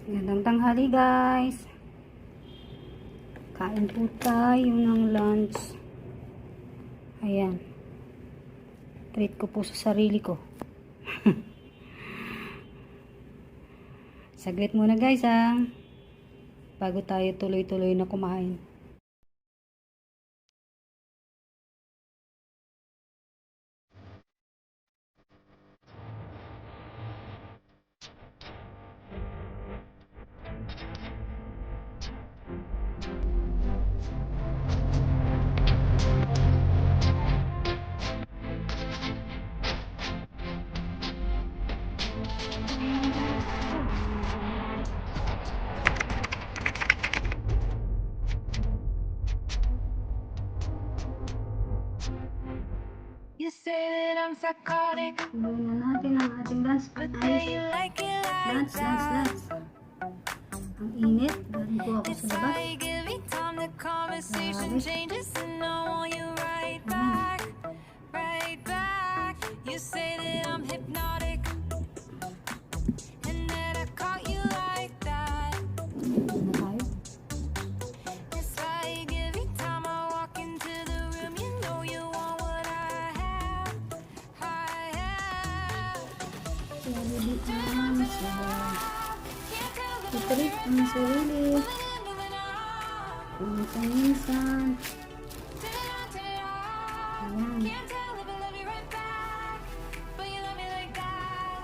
Magandang tanghali guys. Kain po tayo ng lunch. Ayan. Treat ko po sa sarili ko. Saglit muna guys bago tayo tuloy-tuloy na kumain. You say that I'm psychotic, Tuloy na natin ang ating lunch. but then you like it like that. Ang init. Galing po ako It's sa labas. like every time the conversation Grabe. changes, and I want you right back, right back. You say that I'm hypnotic, and that I caught you like that. Na tayo. It's like every time I walk into the room, you know you want what I have, I have. Kaya bibi ang sa Can't tell the treat ang sarili. moving on. Kung minsan. Ayan. Can't tell if I love you right back, but you love me like that.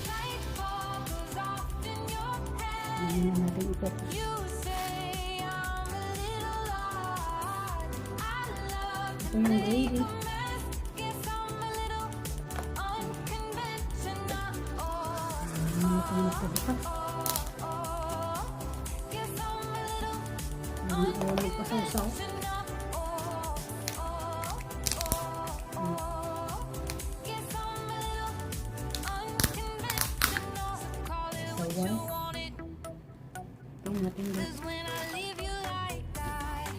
Light bulb goes off in your head. Ayan na natin ito. You say I'm a little odd. I love to Ito yung make gravy. a mess. Guess I'm a little unconventional. Ayan na ito magpabukas. Guess I'm a little Ayan na ulit pa sa usaw. Guess I'm a little unconventional. So call it what you want it. Ito natin dito. 'Cause when I leave you like that,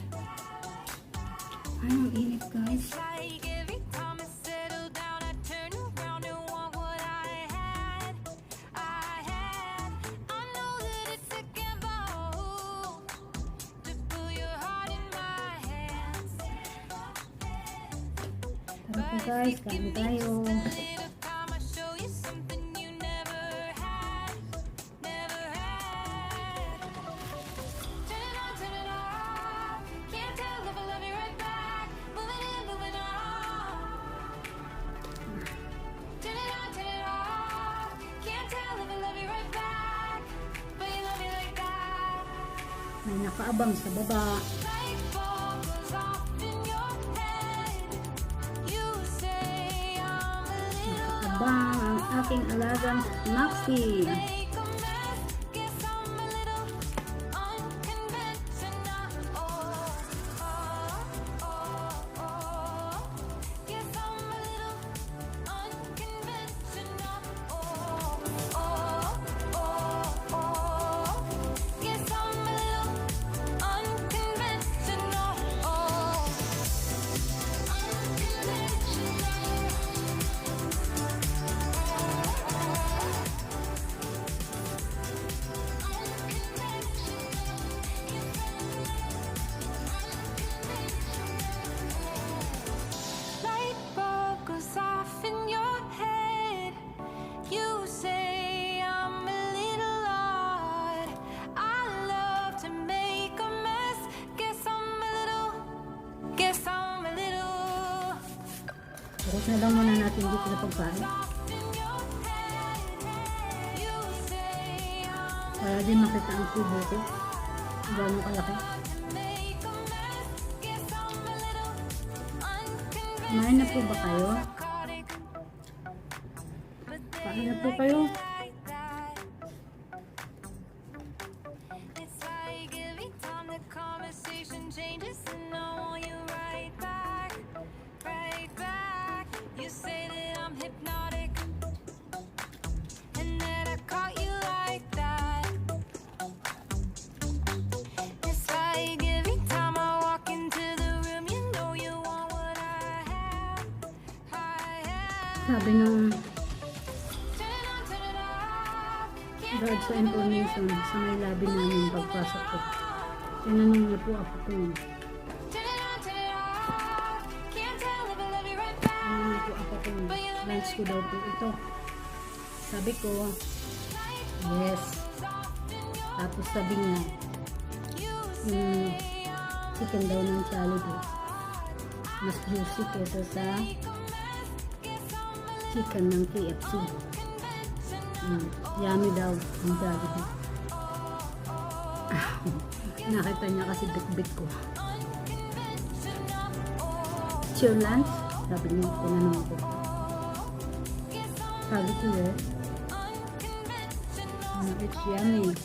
Ay, ang init guys. it's like every time I settle down, I turn around and want what I had. I know that it's a gamble to put your heart in my hands. Tara po guys, kain tayo. A little time, I'll show you something you never had, never had. Turn it off. Can't tell if I love you right back. Moving in, moving on. Turn it off. Can't tell if I love you right back, but you love me like that. May nakaabang sa baba. Light bulb goes off in your head. You say I'm a little Nakaabang ang aking alagang Maxi. make a mess. Guess I'm a little unconventional. Guess I'm a little unconventional. Guess I'm a little unconventional. Light bulb goes off in your head. You say I'm a little odd. I love to make a mess. Guess I'm a little. Guess I'm a little. Focus na lang muna natin dito sa pagkain. Off in your head. You say I'm Para din makita ang kubo ko. Gano'ng kalaki. to make a mess. Guess I'm a little unconvinced. Kumain na po ba kayo? Kain na po kayo. Like that. It's like every time the conversation changes, and I want you right back, right back. You say that I'm hypnotic, and that I caught you like that. It's like every time I walk into the room, you know you want what I have, I have. Sabi nung Turn it on, turn it off. God sa information sa may labi namin pagpasok ko. Tinanong niya po ako kung tinanong po ako kung lunch ko daw po ito. Sabi ko, yes. Tapos sabi niya, yung chicken daw ng Jollibee mas juicy kesa sa chicken ng KFC. Yummy daw ang Jollibee. Nakita niya kasi bit-bit ko. It's your lunch? Sabi niya, tinanong ko. Sabi ko yes. It's yummy.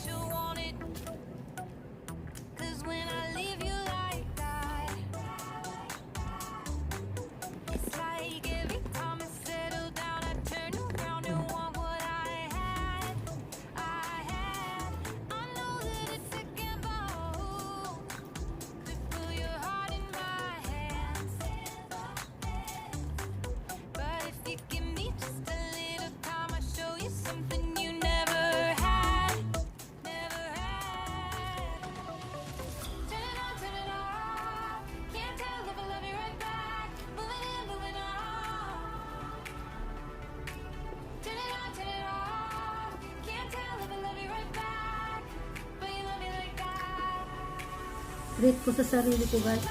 Rate ko sa sarili ko, guys.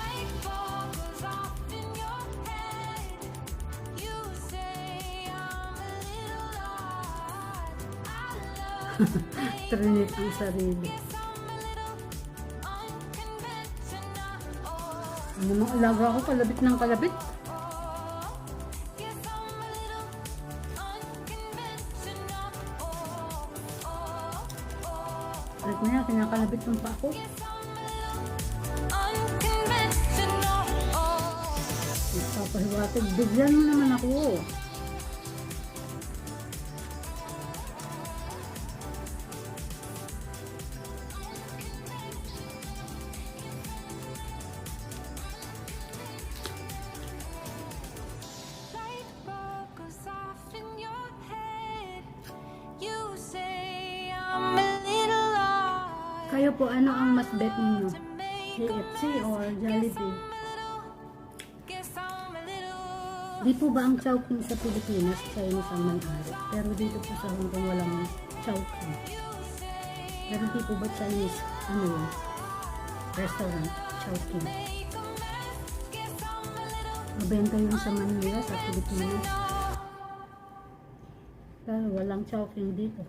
Trinit ang sarili. Ano mga alaga ako, kalabit ng kalabit. Rate na yan, kinakalabit ng pa ako. Papahiwatig, bigyan mo naman ako. Kayo po, ano ang mas bet ninyo? KFC or Jollibee? Di po ba ang Chowking sa Pilipinas, Chinese ang may-ari? Pero dito po sa Hong Kong walang Chowking. Pero di po ba Chinese, ano yun? Restaurant, Chowking. Mabenta yun sa Manila, sa Pilipinas. Pero walang Chowking dito.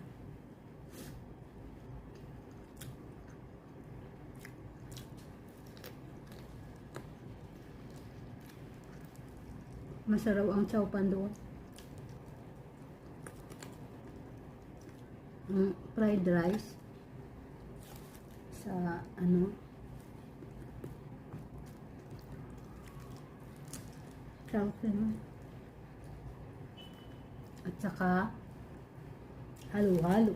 Masarap ang chow pan doon. Fried rice sa ano chow pan at saka halo-halo.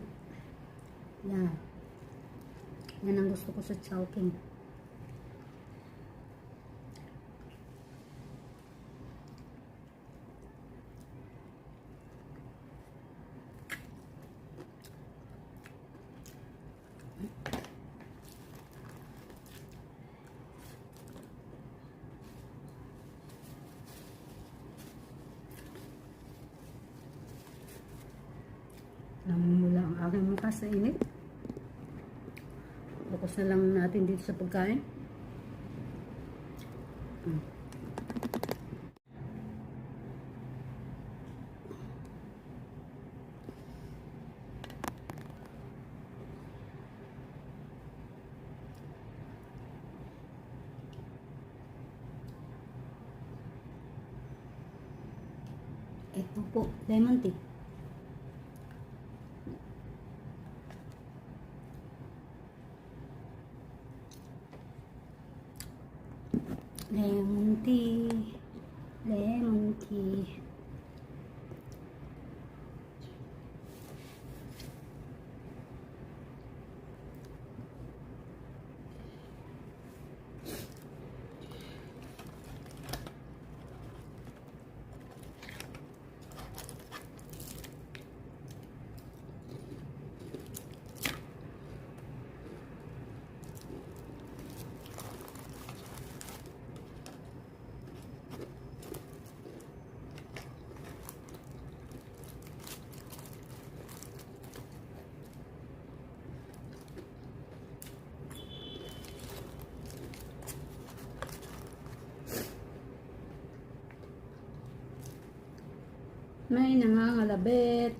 Yan ang gusto ko sa Chowking. Namumula ang aking mukha sa init. Focus na lang natin dito sa pagkain. Ito po, lemon tea. Lemon tea, lemon tea. May nangangalabit.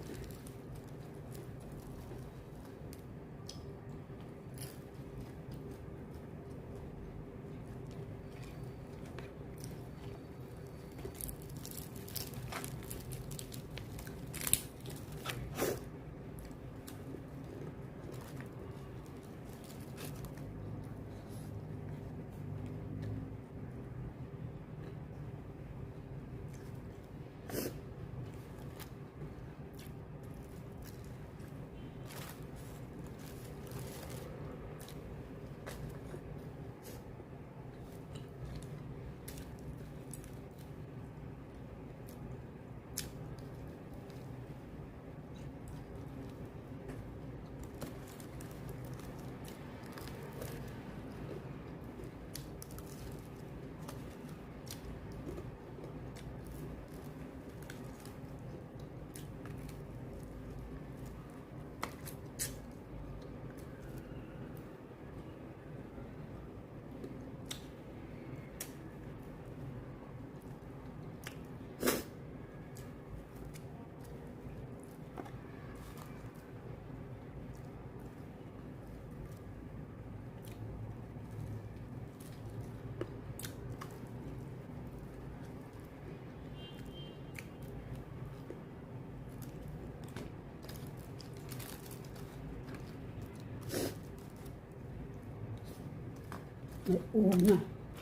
Huwag na.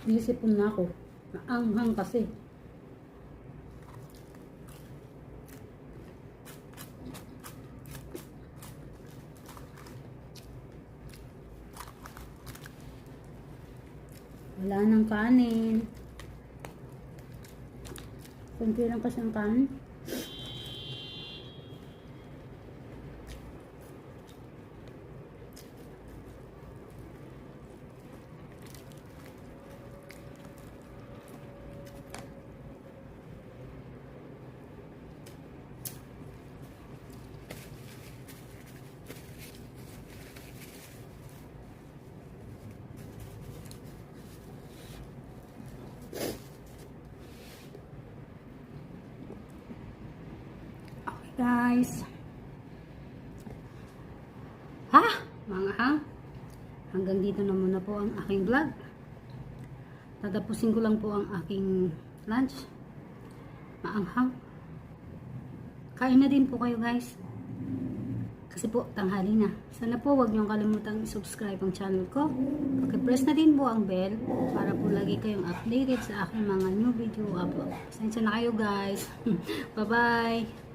Inisipon na ako. Naanghang kasi. Wala nang kanin. Kunti lang kasi ang kanin. Guys, mga hanggang dito na muna po ang aking vlog. Tatapusin ko lang po ang aking lunch. Maanghang. Kain na din po kayo guys, kasi po tanghali na. Sana po wag niyong kalimutang subscribe ang channel ko. Paki-press na din po ang bell para po lagi kayong updated sa aking mga new video upload. Pasensya na kayo guys. Bye bye.